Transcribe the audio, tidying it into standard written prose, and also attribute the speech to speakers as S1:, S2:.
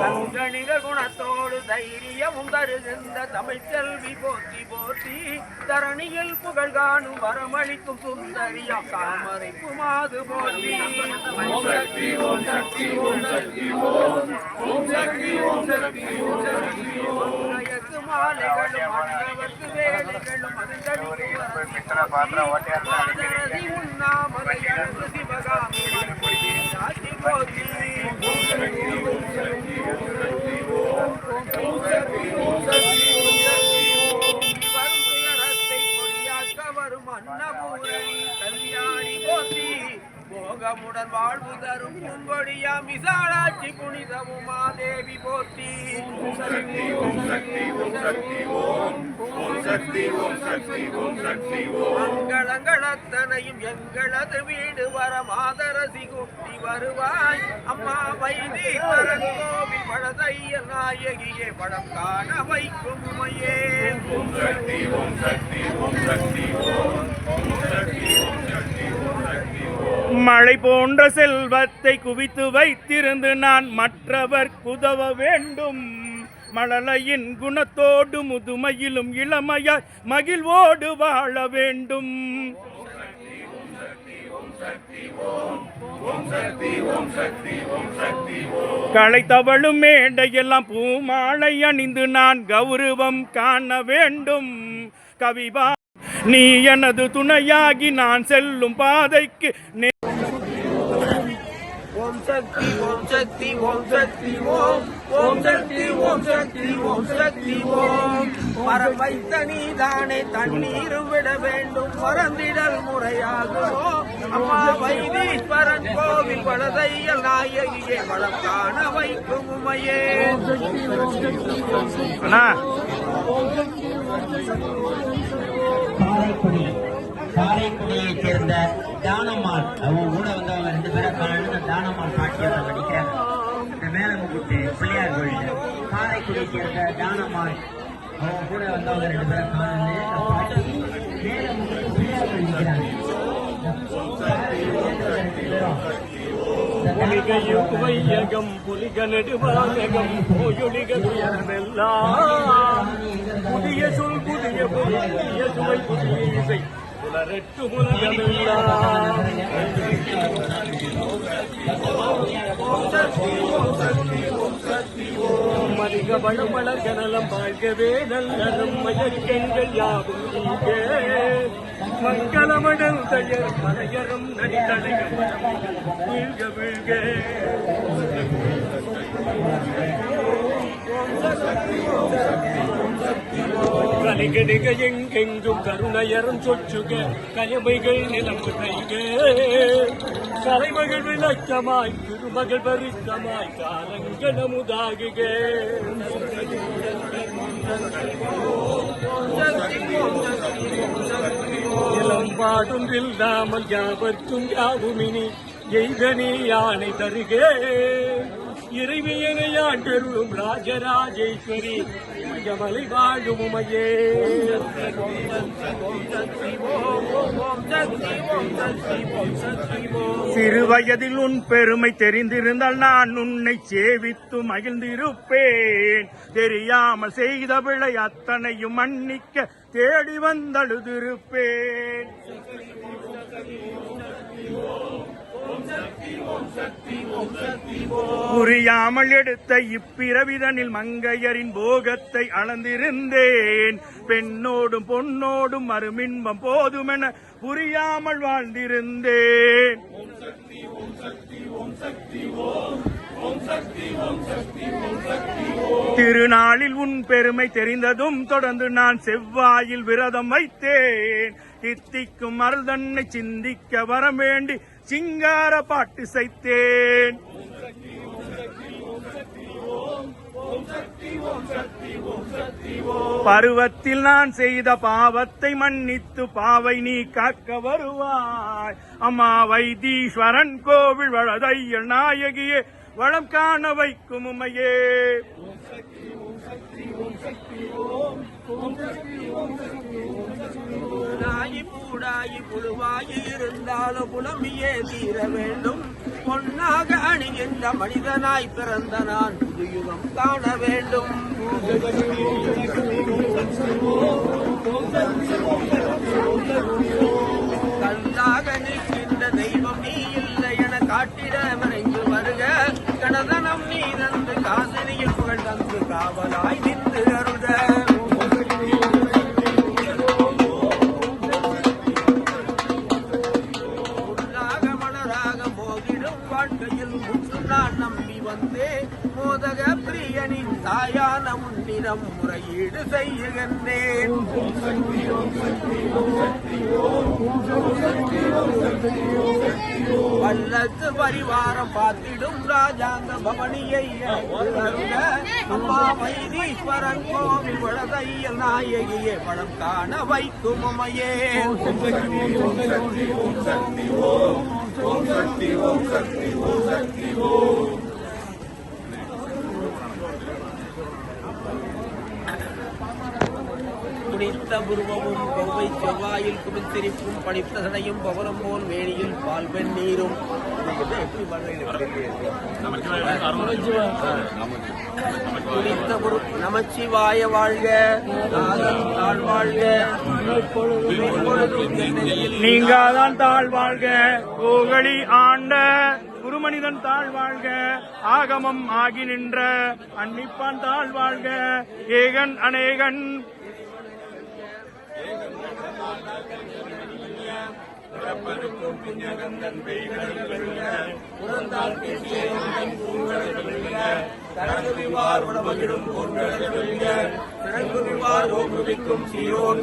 S1: கண்கணிக குணத்தோடு தைரியமும் தருகின்ற தமிழ் செல்வி போற்றி போற்றி தரணியில் புகழ் காணும் வரமளிக்கும் சுந்தரியம் தாமரை குமாது போற்றி மாலைகளும் மன்னவர்க்கு வேலைகளும் உண்ணாமலை அழகு சிவகாமி போற்றி வரும் அன்னபூரணி கல்யாணி போற்றி போகமுடன் வாழ்வு தரும் பூங்கொடியா விசாலாட்சி புனித உமாதேவி போற்றி மங்களங்களத்தனையும் எங்களது வீடு வர மாதரசி குட்டி வருவாய் அம்மா வைத்தீஸ்வரன் கோவில் படதைய நாயகியே படம் காண வைக்கும் உமையே
S2: மழை போன்ற செல்வத்தை குவித்து வைத்திருந்து நான் மற்றவர் உதவ வேண்டும். மழலையின் குணத்தோடு முதுமையிலும் இளமையாய் மகிழ்வோடு வாழ வேண்டும். களை தவழும் மேடையெல்லாம் பூமாலை அணிந்து நான் கௌரவம் காண வேண்டும். கவிபா நீ எனது துணையாகி நான் செல்லும் பாதைக்கு
S1: ஓம் சக்தி ஓம் சக்தி ஓம் சக்தி ஓம் ஓம் சக்தி ஓம் சக்தி ஓம் சக்தி ஓம் மரம் வைத்த நீதானே தண்ணீர் விட வேண்டும் மறந்திடல் முறையாகுமோ அம்மா வைத்தீஸ்வரன் கோவில் படதையல் நாயகியே வளம் காண வைக்கும் உமையே
S3: காரைக்குடியை சேர்ந்த தானம்மாள் அவங்க கூட வந்தவங்க 2 பேரை காணு தானம்மாள் பாட்டியத்தை படிக்கிறாங்க. இந்த மேலமுக்குட்டு பிள்ளையார் கோயில் காரைக்குடியை சேர்ந்த தானம்மாள் அவங்க கூட வந்தவங்க 2 பேரை காணு பாட்டி மேலமுக்குட்டு பிள்ளையார் கோயில் நிற்கிறாங்க.
S2: வையகம் புலிக நெடுவாயகம் போயொலிகெல்லாம் புதிய சொல் புதிய புதிய சுவை புதிய இசை புலரெட்டு உலகமெல்லாம் மதிக வளமள கனலம் வாழ்கவே நல்லறம் மயக்கங்கள் யாவும் நீங்கே மங்களமடல் தயர் மலையரம் நடித்தடையம் வீழ்க வீழ்க கலிகடிக எங்கெங்கும் கருணையரம் சொச்சுக கயமைகள் நிலம்பு கைக கலைமகள் விளக்கமாய் திருமகள் பருக்கமாய் காலங்கள் அமுதாகுக இளம்பாடும் இல்லாமல் யாவர்க்கும் யாவுமினி எய்தனே யானை தருகே இறைவியனை ஆண்டருளும் ராஜராஜேஸ்வரி மலை வாழும் உமையே சிறு வயதில் உன் பெருமை தெரிந்திருந்தால் நான் உன்னை சேவித்து மகிழ்ந்திருப்பேன். தெரியாமல் செய்த பிழை அத்தனையும் மன்னிக்க தேடி வந்தழுதிருப்பேன். புரியாமல் எடுத்த இப்பிறவிதனில் மங்கையரின் போகத்தை அளந்திருந்தேன். பெண்ணோடும் பொன்னோடும் மறுமின்பம் போதுமென புரியாமல் வாழ்ந்திருந்தேன். திருநாளில் உன் பெருமை தெரிந்ததும் தொடர்ந்து நான் செவ்வாயில் விரதம் வைத்தேன். தித்திக்கும் மருதன்னை சிந்திக்க வரம் வேண்டி சிங்கார பாட்டு செய்தேன். பருவத்தில் நான் செய்த பாவத்தை மன்னித்து பாவை நீ காக்க வருவாய். அம்மா வைத்தீஸ்வரன் கோவில் வளதையல் நாயகியே வளம் காண வைக்கும் உமையே.
S1: புல்லாகி பூடாகி புழுவாகி இருந்தாலும் புலம்பியே தீர வேண்டும். பொன்னாக அணிகின்ற மனிதனாய் பிறந்த நான் புதுயுகம் காண வேண்டும். கல்லாக நிற்கின்ற தெய்வம் நீ இல்லை என காட்டிட மறைந்து வருக. கடதனம் நீ தந்து காசினியில் புகழ் தந்து காவலாய் நின்று அருக. புல்லாக மலராக மோதிடும் வாழ்க்கையில் முற்று நான் நம்பி வந்தே மோதக பிரியனின் தாயான முன்னிடம் முறையீடு செய்யுகின்றேன். பல்லக்கு பரிவாரம் பார்த்திடும் ராஜாங்க பவனியை அருக. அம்மா வைத்தீஸ்வரன் கோவில் வளதையல் நாயகியே படம் காண வைக்கும் அம்மையே. துணித்த புருவமும் கொவ்வை செவ்வாயில் குடித்திரிப்பும் படித்த சடையும் பவனம் போல் வேணியில் பால் வெந்நீரும். துணித்த நமச்சிவாய வாழ்க. தாழ் வாழ்க.
S2: நீங்காதான் தாழ் வாழ்க. கோகலி ஆண்ட குருமனிதன் தாழ் வாழ்க. ஆகமம் ஆகி நின்ற அன்னிப்பான் தாழ் வாழ்க. ஏகன் அநேகன்
S1: சீரோன்